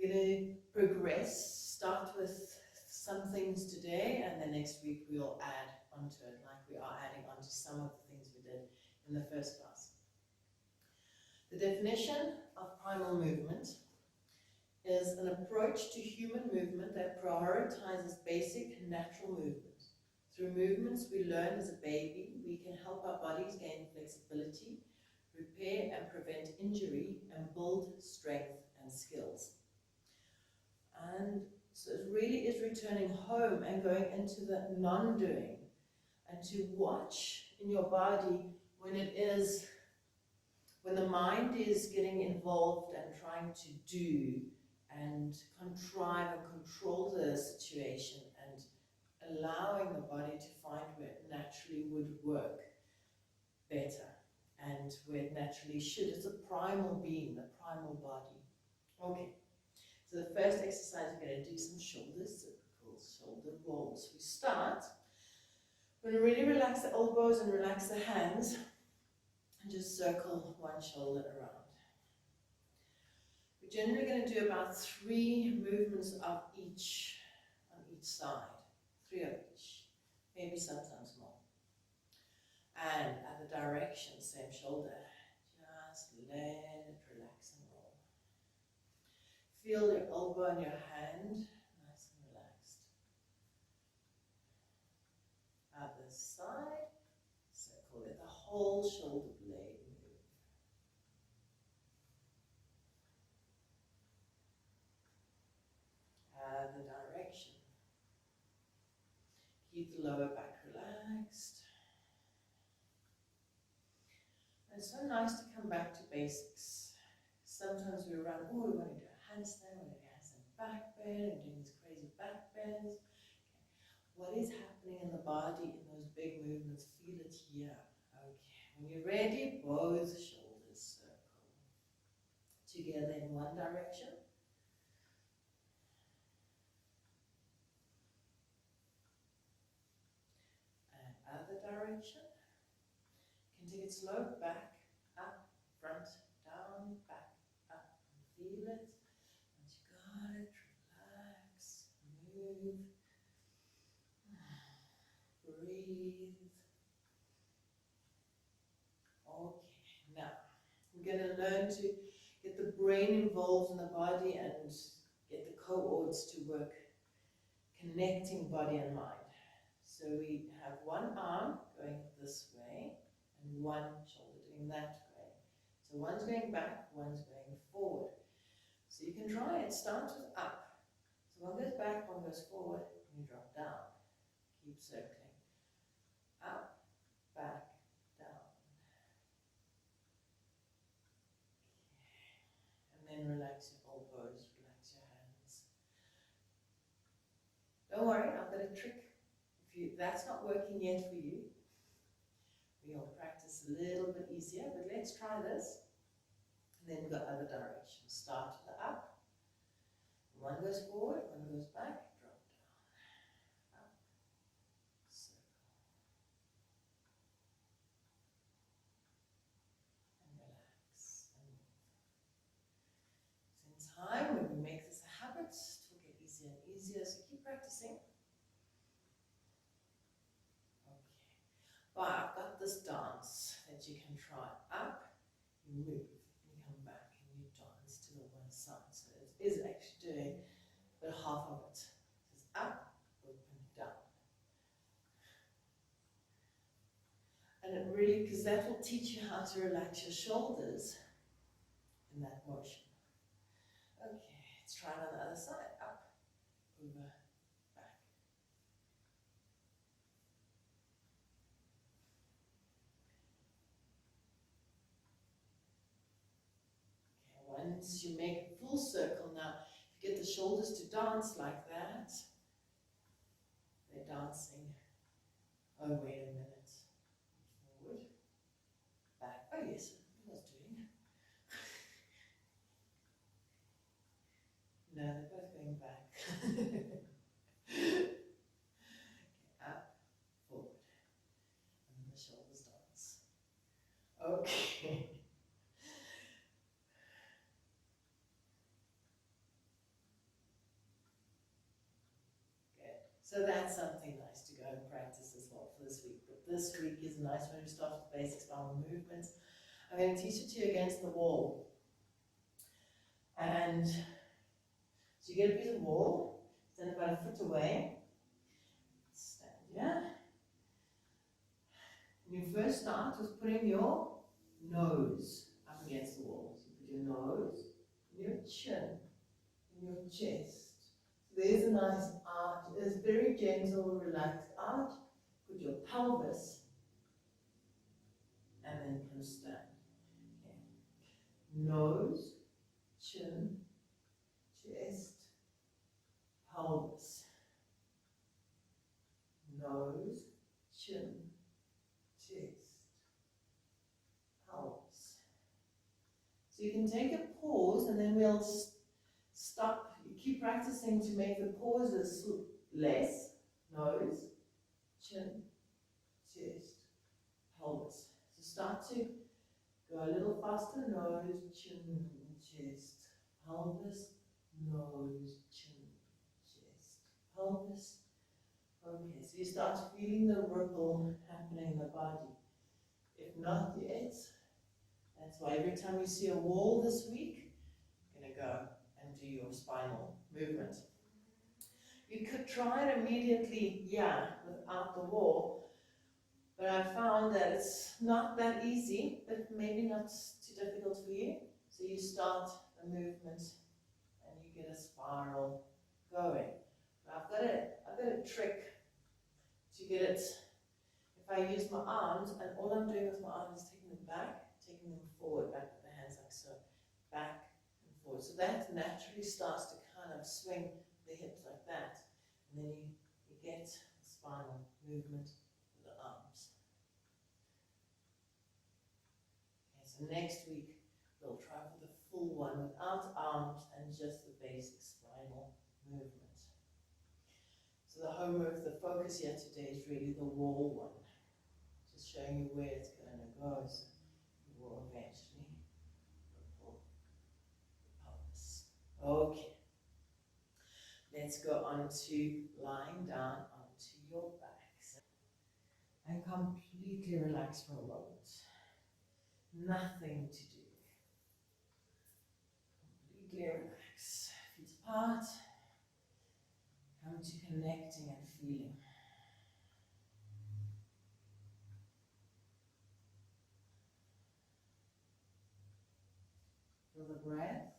We're going to progress, start with some things today, and then next week we'll add onto it, like we are adding onto some of the things we did in the first class. The definition of primal movement is an approach to human movement that prioritizes basic natural movement. Through movements we learn as a baby, we can help our bodies gain flexibility, repair and prevent injury, and build strength and skills. And so it really is returning home and going into the non-doing, and to watch in your body when the mind is getting involved and trying to do and contrive and control the situation, and allowing the body to find where it naturally would work better and where it naturally should. It's a primal being, the primal body. Okay, so the first exercise we're going to do some shoulders, circles, shoulder rolls. We start, we're going to really relax the elbows and relax the hands and just circle one shoulder around. We're generally going to do about 3 movements of each on each side. 3 of each, maybe sometimes more. And other direction, same shoulder. Just let it relax and roll. Feel your elbow and your hand, nice and relaxed. Other side, circle it, the whole shoulder blade move. Other direction. Keep the lower back relaxed. And it's so nice to come back to basics. Sometimes we run, oh, we want to do a handstand, we want to do a handstand back bend, and doing these crazy back bends. Okay. What is happening in the body in those big movements? Feel it here. Okay. When you're ready, both shoulders circle together in one direction. And other direction. You can take it slow, back, up, front, down, back, up, and feel it. And you got it, relax, move, breathe. Okay, now we're going to learn to get the brain involved in the body and get the coords to work, connecting body and mind. So we have one arm going this way and one shoulder doing that way. So one's going back, one's going forward. So you can try it. Start with up. So one goes back, one goes forward, and you drop down. Keep circling. Up, back, down. Okay. And then relax your elbows, relax your hands. Don't worry, I've got a trick. If that's not working yet for you, we'll practice a little bit easier, but let's try this. And then we've got other directions. Start with the up. One goes forward, one goes back, drop down. Up, circle. And relax and move. So in time, when we make this a habit, it will get easier and easier, so keep practicing. But I've got this dance that you can try. Up, you move, you come back, and you dance to the one side. So it is actually doing but half of it. So it's up, open, down. And it really, because that will teach you how to relax your shoulders in that motion. Okay, let's try it on the other side. Up, over, back. Okay, once you make a full circle now, if you get the shoulders to dance like that, they're dancing. Oh, wait a minute. Forward, back. Oh, yes, I was doing. No, they're both going back. Okay, up, forward, and the shoulders dance. Okay. 1, So that's something nice to go and practice as well for this week. But this week is a nice one to start with basic spinal movements. I'm going to teach it to you against the wall. And so you get a piece of wall, stand about a foot away, stand here. And you first start with putting your nose up against the wall. So you put your nose, your chin, and your chest. So there's a nice arch. It's very gentle, relaxed arch. Put your pelvis, and then you can stand. Okay. Nose, chin, chest, pelvis. Nose, chin, chest, pelvis. So you can take a pause and then we'll stop. You keep practicing to make the pauses less. Nose, chin, chest, pelvis. So start to go a little faster. Nose, chin, chest, pelvis. Nose, chin, chest, pelvis. Okay, so you start feeling the ripple happening in the body. If not yet, that's why every time you see a wall this week, you're going to go and do your spinal movement. You could try it immediately, without the wall, but I found that it's not that easy, but maybe not too difficult for you. So you start the movement and you get a spiral going. But I've got a trick to get it. If I use my arms, and all I'm doing with my arms is taking them back, taking them forward, back with the hands like so, back and forward. So that naturally starts to kind of swing the hips like that. And then you get the spinal movement with the arms. Okay, so next week we'll try for the full one without arms and just the basic spinal movement. So the homework, the focus here today is really the wall one. Just showing you where it's going to go, so you will eventually ripple the pelvis. Okay, let's go on to lying down onto your back. And completely relax for a moment. Nothing to do. Completely relax. Feet apart. Come to connecting and feeling. Feel the breath.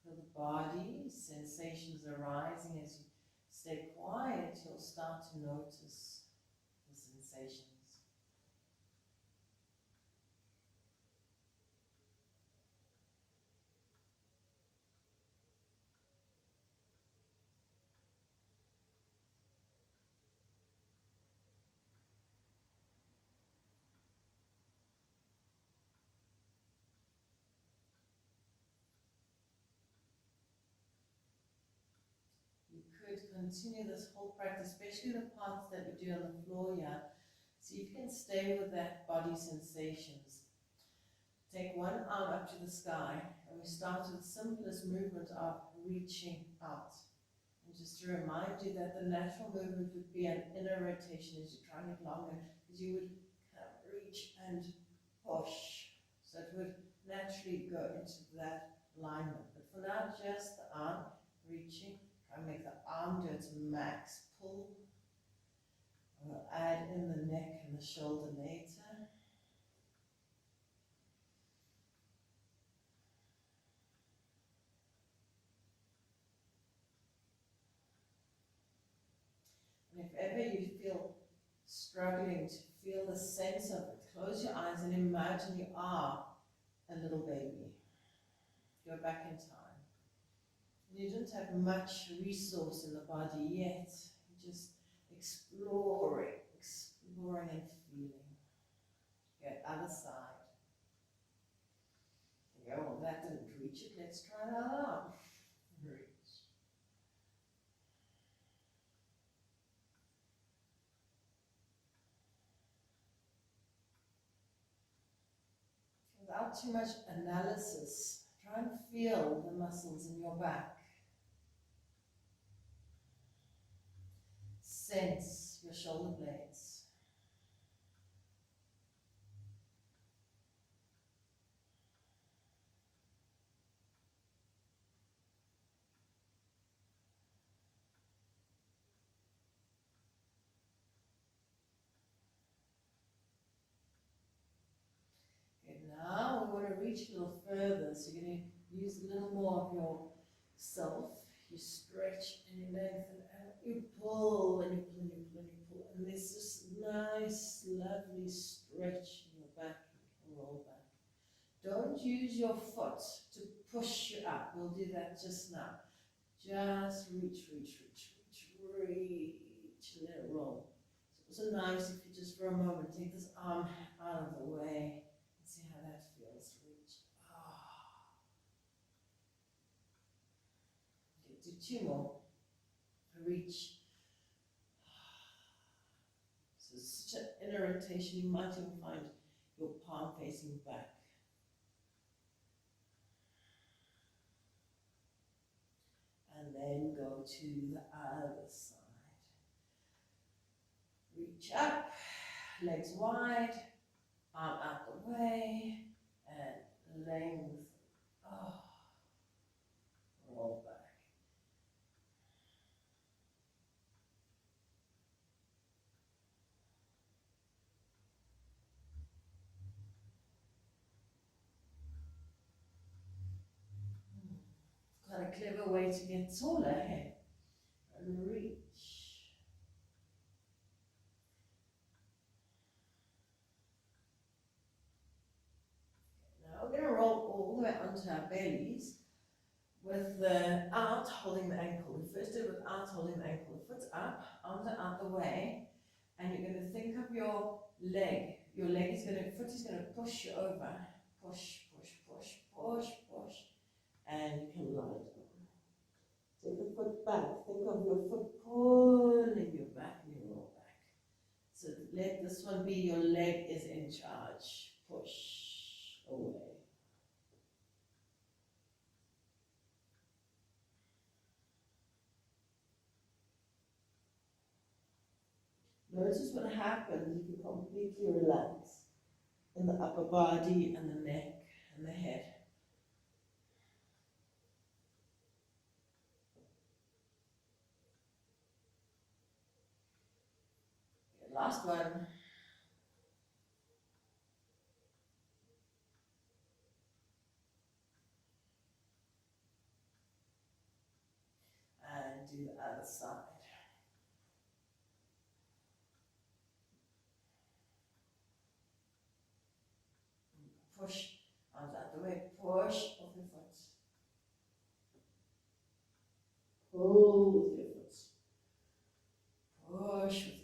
Feel the body, sensations arising as you stay quiet, you'll start to notice the sensations. Continue this whole practice, especially the parts that we do on the floor here. See if you can stay with that body sensations. Take one arm up to the sky, and we start with the simplest movement of reaching out. And just to remind you that the natural movement would be an inner rotation as you're trying it longer, because you would kind of reach and push. So it would naturally go into that alignment. But for now, just the arm reaching. Try and make the arm do its max pull. We'll add in the neck and the shoulder later. And if ever you feel struggling to feel the sense of it, close your eyes and imagine you are a little baby. Go back in time. You don't have much resource in the body yet. You're just exploring and feeling. Go other side. You go, well, that didn't reach it. Let's try that arm. Reach. too much analysis. Try and feel the muscles in your back. Sense your shoulder blades. Okay, now we want to reach a little further, so you're going to use a little more of yourself. You stretch and you lengthen out, you pull and you pull and you pull and you pull, and there's this nice, lovely stretch in your back. You can roll back. Don't use your foot to push you up. We'll do that just now. Just reach, reach, reach, reach, reach, let it roll. So it's so nice if you just for a moment take this arm out of the way and see how that feels. Reach. Okay, do two more. Reach. So it's such an inner rotation, you might even find your palm facing back. And then go to the other side. Reach up, legs wide, arm out the way, and length. Roll back. Quite a clever way to get taller here. And reach. Now we're going to roll all the way onto our bellies with the out holding the ankle. We first do it without holding the ankle. The foot's up, arms are out the way, and you're going to think of your leg. Your leg is going to, foot is going to push you over. Push, push, push, push, push, and you can lie down. Take the foot back. Think of your foot pulling you back and you roll back. So let this one be your leg is in charge. Push away. Notice what happens if you completely relax in the upper body and the neck and the head. Okay, last one. And do the other side. Push, arms out the way, push off your foot. Pull with your foot. Push with your foot.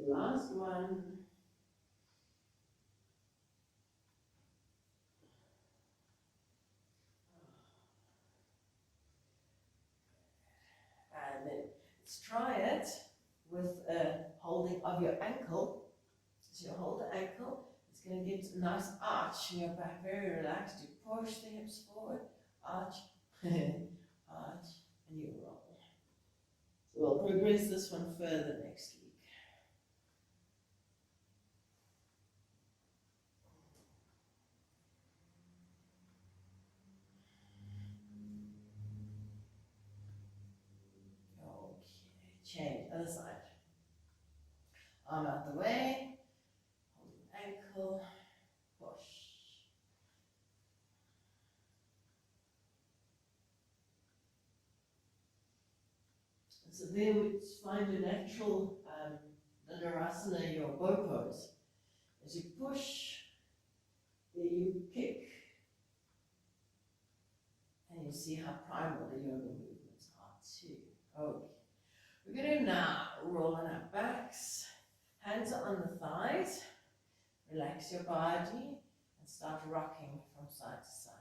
The last one. And then let's try it with a holding of your ankle. So you hold the ankle, it's going to get a nice arch in your back, very relaxed. You push the hips forward, arch, arch, and you roll. So we'll progress this one further next week. Okay, change, other side. Arm out the way, hold the ankle, push. So there we find a natural Dandasana, your bow pose. As you push, there you kick. And you see how primal the yoga movements are too. Okay. We're going to now roll on our backs, hands hands are on the thighs. Relax your body and start rocking from side to side.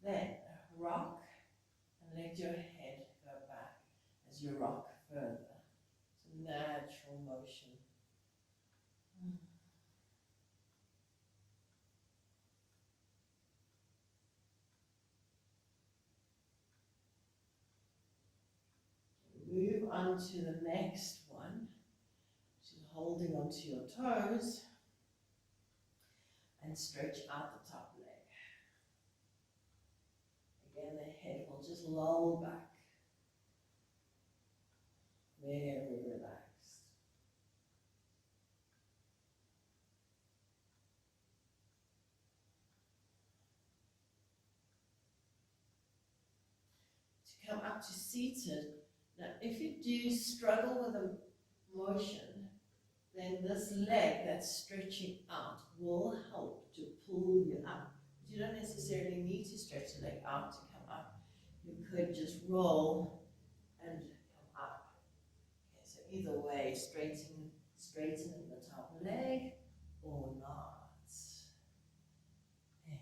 Then rock and let your head go back as you rock further. It's a natural motion. Move on to the next one, which is holding onto your toes and stretch out the top leg. Again, the head will just loll back. Very relaxed. To come up to seated. Now, if you do struggle with the motion, then this leg that's stretching out will help to pull you up. You don't necessarily need to stretch the leg out to come up. You could just roll and come up. Okay, so either way, straightening the top leg or not. Okay,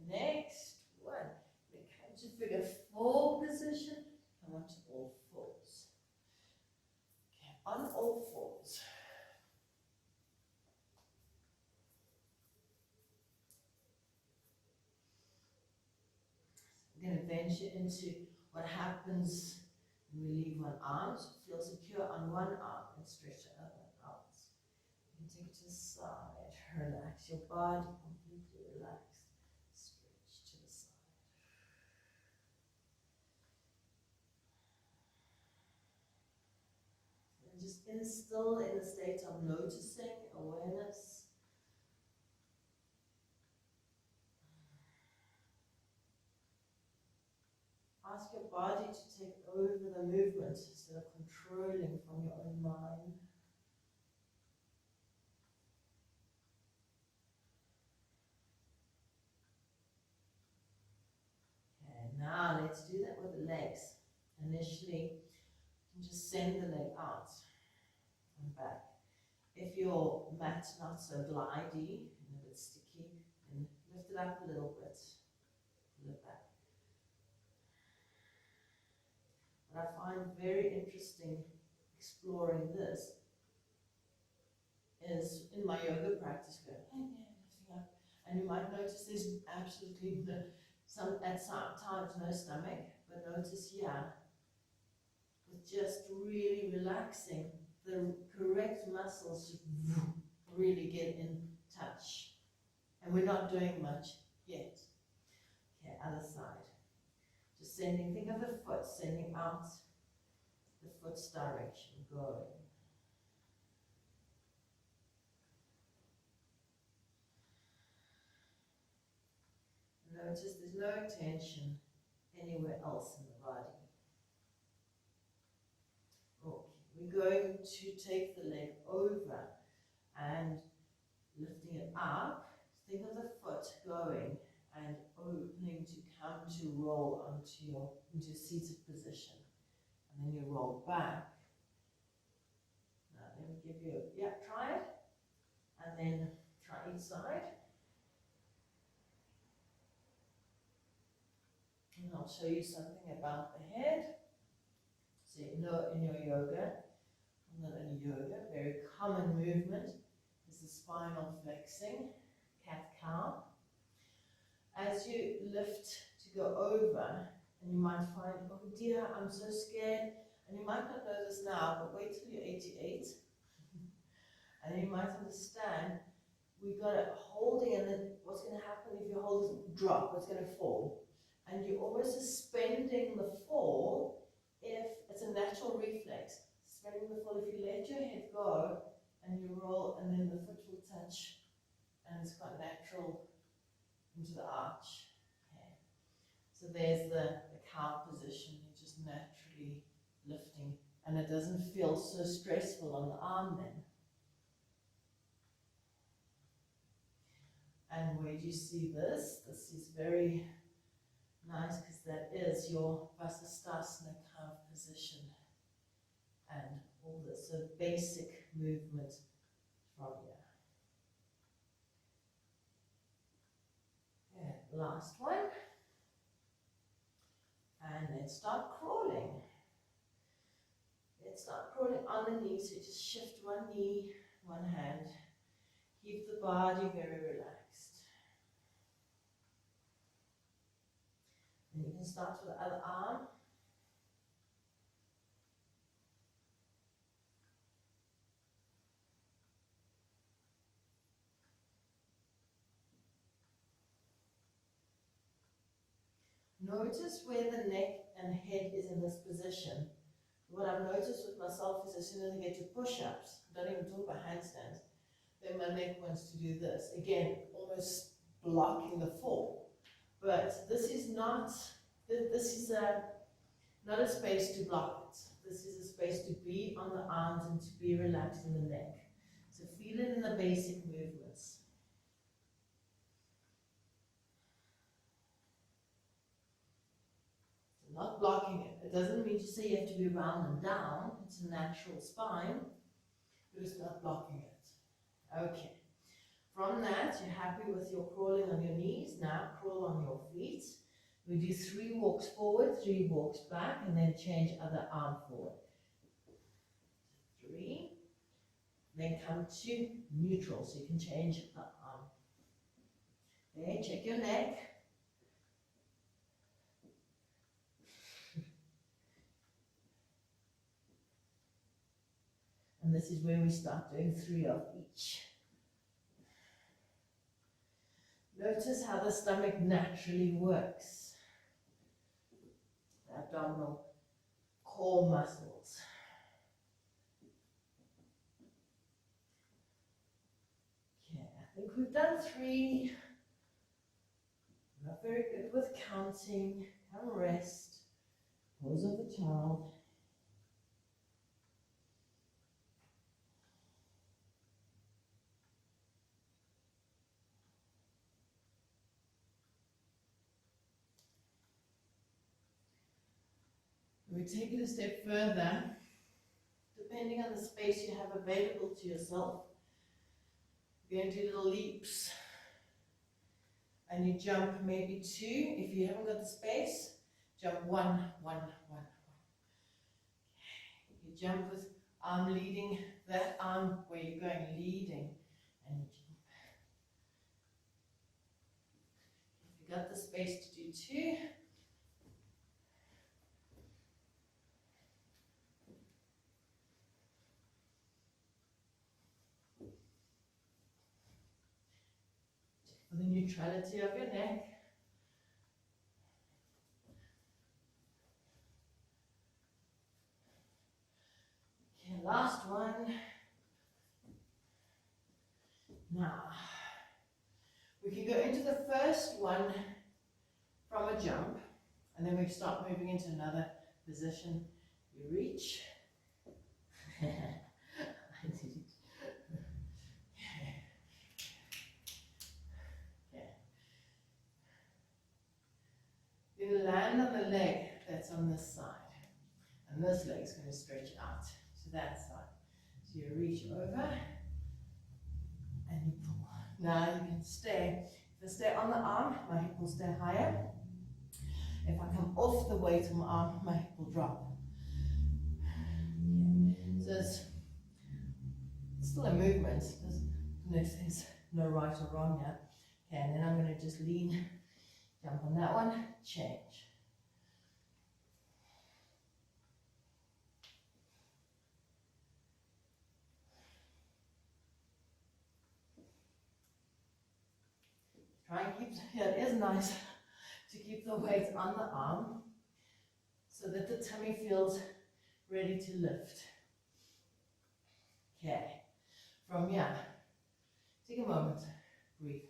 next one. When it comes to figure four position, come on to all fours. Okay, on all fours. I'm going to venture into what happens when we leave one arm. So feel secure on one arm and stretch the other out. You can take it to the side. Relax your body, completely relaxed. Stretch to the side. And just still in a state of noticing, awareness. Ask your body to take over the movement instead of controlling from your own mind. Okay, now let's do that with the legs. Initially, you can just send the leg out and back. If your mat's not so glidey and a bit sticky, then lift it up a little bit, pull it back. What I find very interesting exploring this is in my yoga practice, go, lifting up, and you might notice there's absolutely at times no stomach, but notice here, with just really relaxing, the correct muscles really get in touch. And we're not doing much yet. Okay, other side. Just sending, think of the foot, sending out the foot's direction, going. Notice there's no tension anywhere else in the body. Okay, we're going to take the leg over and lifting it up. Think of the foot going and opening to come to roll into a seated position. And then you roll back. Now let me give you, try it. And then try each side. And I'll show you something about the head. So you know in your yoga, not only yoga, very common movement is the spinal flexing, cat-cow. As you lift to go over, and you might find, oh dear, I'm so scared, and you might not know this now, but wait till you're 88, and then you might understand, we've got it holding, and then what's going to happen if you hold it, drop, it's going to fall. And you're almost suspending the fall if it's a natural reflex. Suspending the fall, if you let your head go, and you roll, and then the foot will touch, and it's quite natural into the arch. Okay. So there's the cow position, you're just naturally lifting, and it doesn't feel so stressful on the arm then. And where do you see this? This is very nice because that is your Vasisthasana kind of position and all this. So basic movement from here. And last one. And then start crawling. Let's start crawling on the knees. So just shift one knee, one hand. Keep the body very relaxed. And you can start with the other arm. Notice where the neck and head is in this position. What I've noticed with myself is as soon as I get to push-ups, don't even talk about handstands, then my neck wants to do this. Again, almost blocking the fall. But this is not not a space to block it. This is a space to be on the arms and to be relaxed in the neck. So feel it in the basic movements. Not blocking it. It doesn't mean to say you have to be round and down. It's a natural spine, but it's not blocking it. Okay. From that, you're happy with your crawling on your knees. Now crawl on your feet. We do 3 walks forward, 3 walks back, and then change other arm forward. 3. Then come to neutral, so you can change the arm. Okay, check your neck. And this is where we start doing 3 of each. Notice how the stomach naturally works. The abdominal core muscles. Okay, I think we've done 3. Not very good with counting. Have a rest. Pose of the child. We take it a step further, depending on the space you have available to yourself. You're going to do little leaps, and you jump maybe 2. If you haven't got the space, jump 1, 1, 1, 1. You jump with arm leading, that arm where you're going leading, and you jump. If you've got the space to do 2, for the neutrality of your neck. Okay, last one. Now, we can go into the first one from a jump, and then we start moving into another position. You reach. You land on the leg that's on this side, and this leg is going to stretch out to that side. So you reach over and you pull. Now you can stay. If I stay on the arm, my hip will stay higher. If I come off the weight of my arm, my hip will drop. Okay. So it's still a movement. There's no right or wrong here. Okay, and then I'm going to just lean. Jump on that one, change. Try and keep, yeah, it is nice to keep the weight on the arm so that the tummy feels ready to lift. Okay, from here, take a moment, breathe.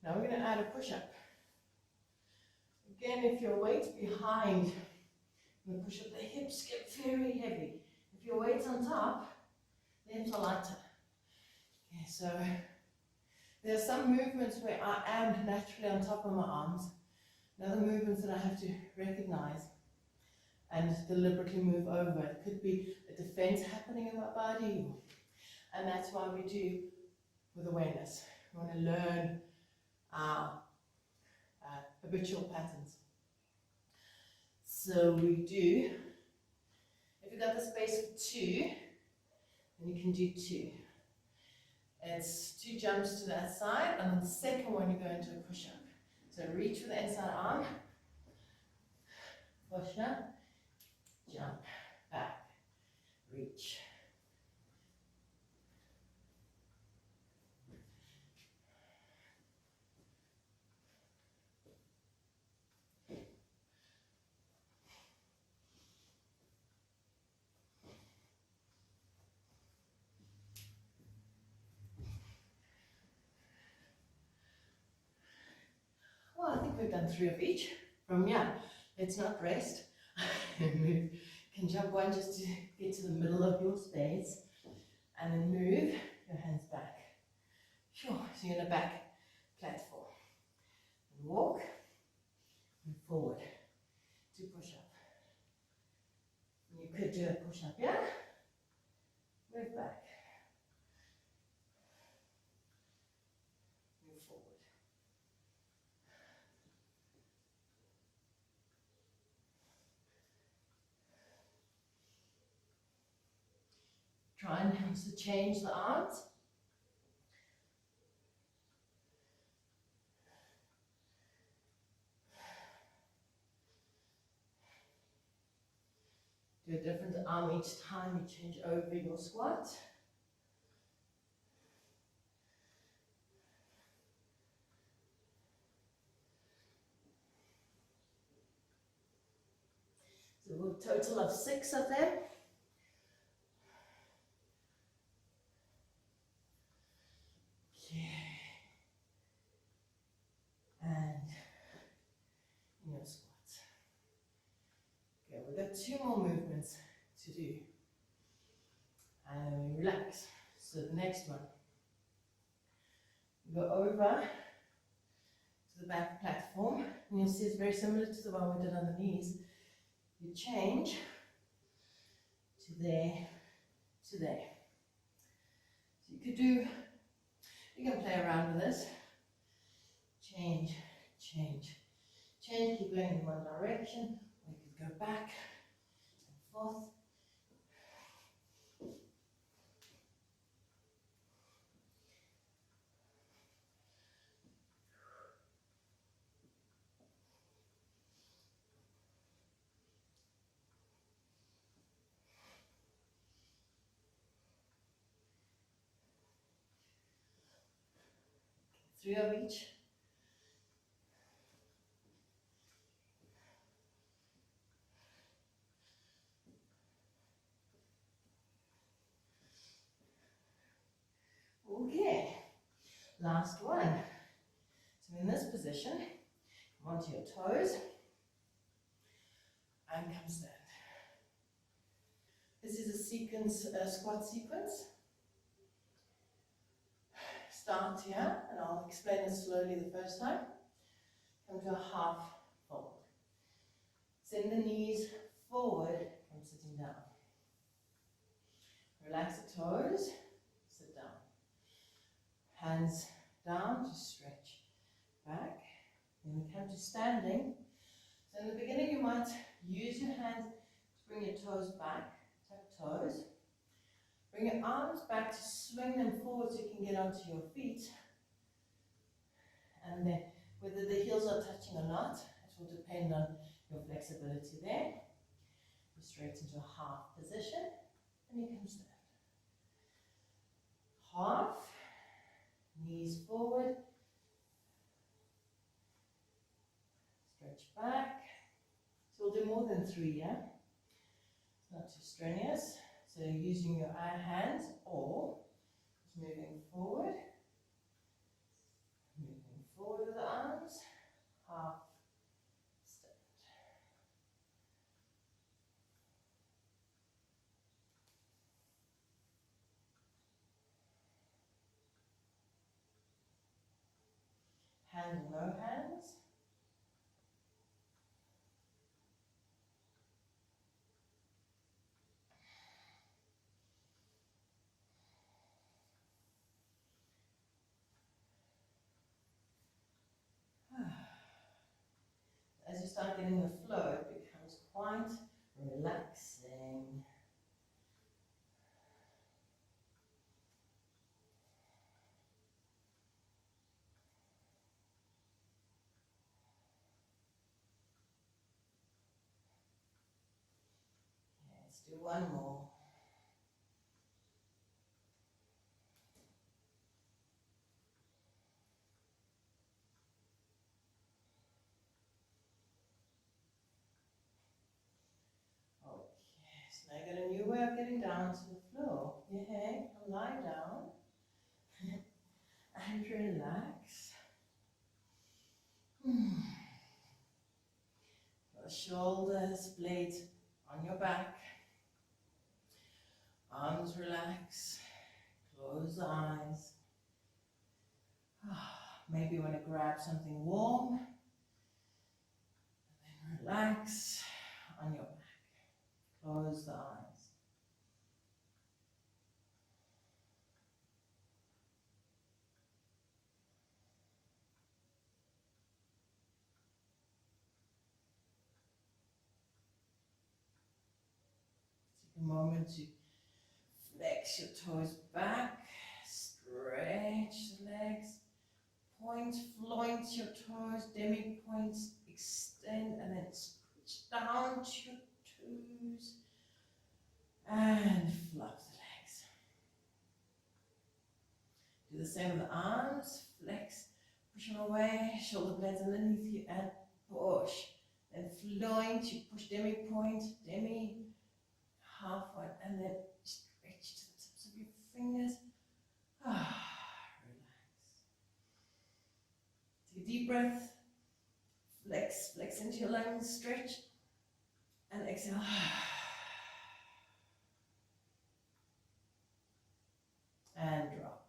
Now we're going to add a push-up. Again, if your weight's behind the push-up, the hips get very heavy. If your weight's on top, the hips are lighter. Okay, so there are some movements where I am naturally on top of my arms, and other movements that I have to recognize and deliberately move over. It could be a defense happening in my body, and that's why we do with awareness. We want to learn our habitual patterns. So we do, if you've got the space for 2, then you can do 2. It's 2 jumps to that side, and on the second one you go into a push-up. So reach with the inside arm, push up, jump, back, reach. Well, I think we've done 3 of each. From here, let's not rest. Move. You can jump one just to get to the middle of your space, and then move your hands back. Sure. So you're in a back platform. And walk, and forward to push up. You could do a push up here. Move back. Move forward. Try and also change the arms. Do a different arm each time you change over your squat. So we'll total of 6 of them. Okay. And in your squats. Okay, we've got 2 more movements to do. And then we relax. So the next one, we go over to the back platform, and you'll see it's very similar to the one we did on the knees. You change to there, to there. So you could do, you can play around with this. Change, change, change, keep going in one direction, or you could go back and forth. Three of each. Okay, last one. So in this position, come onto your toes and come stand. This is a sequence, a squat sequence. Start here, and I'll explain it slowly the first time. Come to a half fold. Send the knees forward from sitting down. Relax the toes, sit down. Hands down to stretch back. Then we come to standing. So in the beginning you might use your hands to bring your toes back, tap toes. Bring your arms back to swing them forward so you can get onto your feet. And then whether the heels are touching or not, it will depend on your flexibility there. You straight into a half position, and you can stand. Half, knees forward, stretch back. So we'll do more than 3, yeah? It's not too strenuous. So using your hands or just moving forward, Hands or no hands. As you start getting the flow, it becomes quite relaxing. Let's do one more. Okay, so now I got a new way of getting down to the floor. Yeah, lie down and relax. The shoulders, blades on your back. Arms relax. Close the eyes. Maybe you want to grab something warm. And then relax on your back. Close the eyes. Take a moment to flex your toes back. Stretch the legs. Point, floint your toes. Demi points. Extend and then switch down to your toes. And flop the legs. Do the same with the arms. Flex, push them away, shoulder blades underneath you and push. Then floint, you push demi point, demi, halfway, and then stretch to the tips of your fingers. Relax. Take a deep breath. Flex into your lungs, stretch, and exhale. And drop.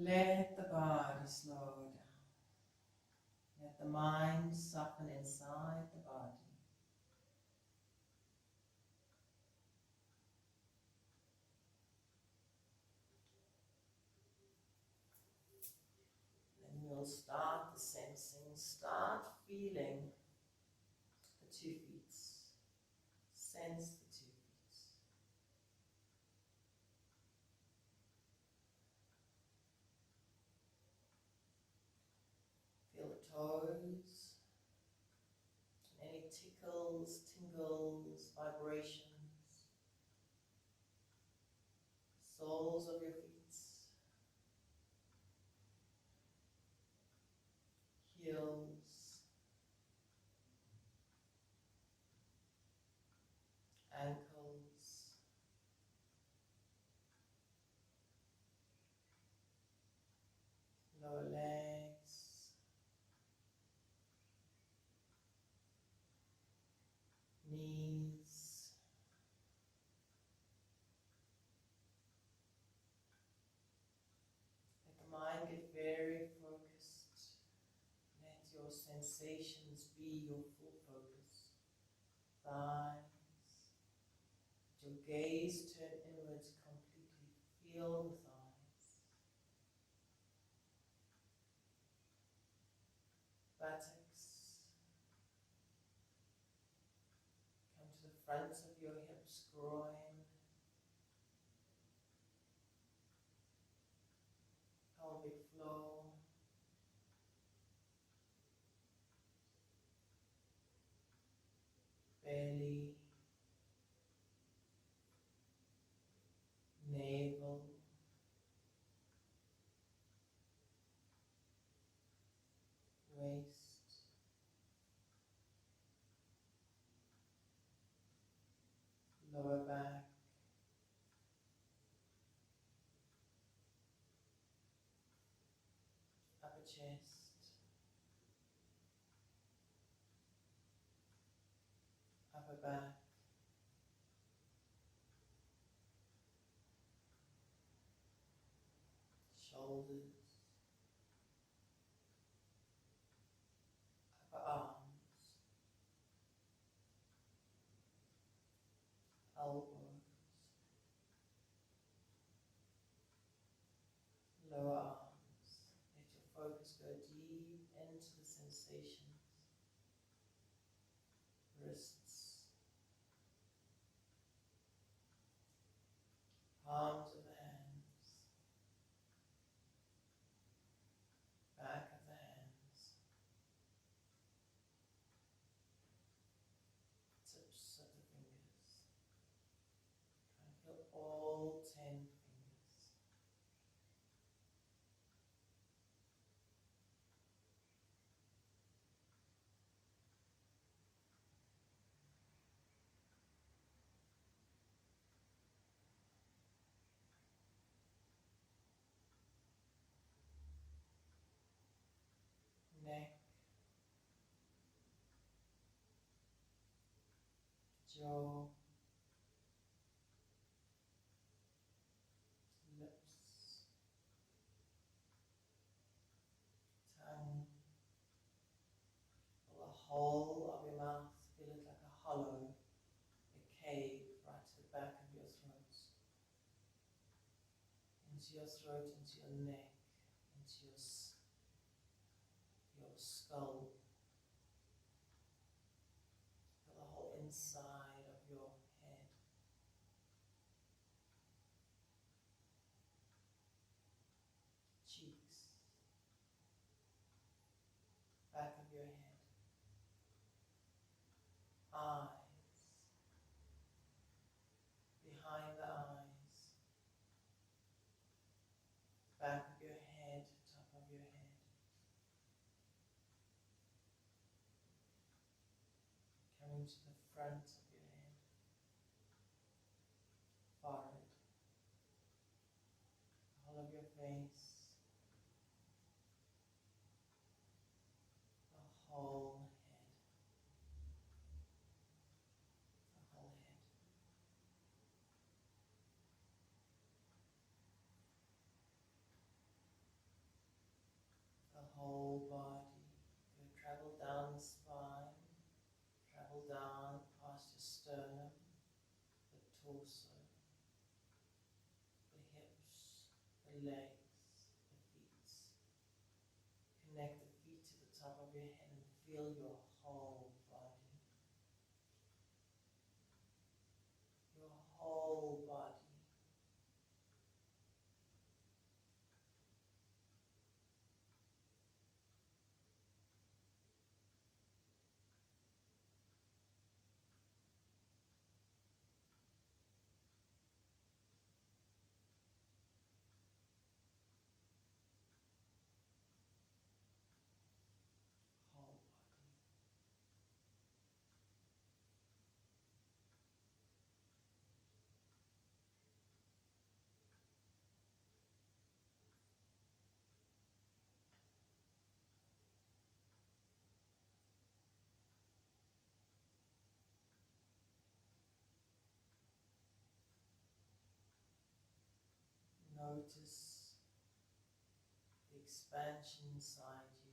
Let the body slow down. Let the mind soften inside the body. Then we'll start the sensing, start feeling the 2 feet. Sense the 2 feet. Feel the toes, any tickles, tingles, vibrations, soles of your feet, heels, ankles, lower legs, knees, let the mind get very focused. Let your sensations be your full focus. Thighs, let your gaze turn inwards completely. Feel the thighs, buttocks, come to the fronts of your hips, groin, pelvic floor, belly, navel, chest, upper back, shoulders, upper arms, elbows, lower arms. Let your focus go deep into the sensations, wrists, palms of the hands, back of the hands, tips of the fingers. Try and feel all 10 fingers. Neck, jaw, lips, tongue. Feel the whole of your mouth, feel it like a hollow, a cave right to the back of your throat. Into your throat, into your neck, into your skull. Feel the whole inside of your head. Cheeks, back of your head, eyes, behind the eyes, back of your head, top of your head, coming to the front of your head, forehead, the whole of your face, the whole head, the whole head. The whole body. Go travel down the spine, travel down past your sternum, the torso, the hips, the legs, the feet. Connect the feet to the top of your head and feel your whole body. Your whole body. Whole body. Notice the expansion inside you.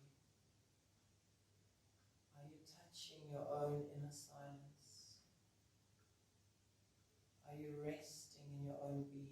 Are you touching your own inner silence? Are you resting in your own being?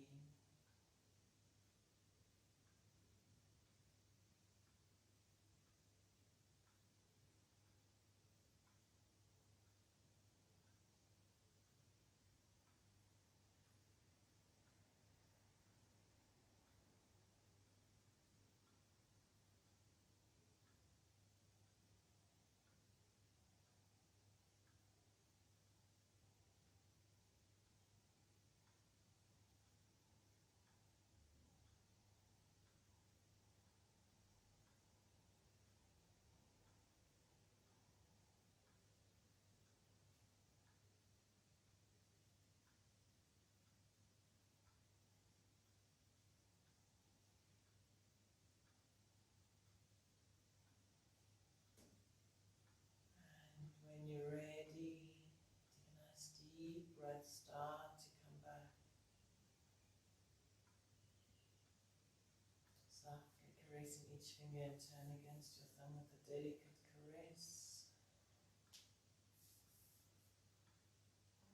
tracing each finger and turn against your thumb with a delicate caress.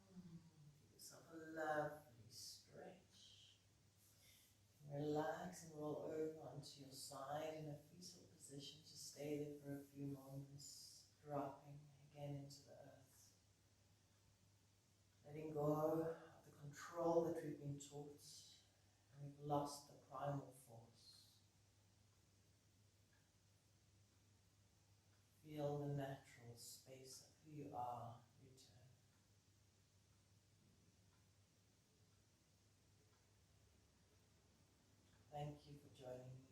Give yourself a lovely stretch. Relax and roll over onto your side in a fetal position. Just stay there for a few moments, dropping again into the earth. Letting go of the control that we've been taught, and we've lost the primal force. Feel the natural space of who you are return. Thank you for joining me.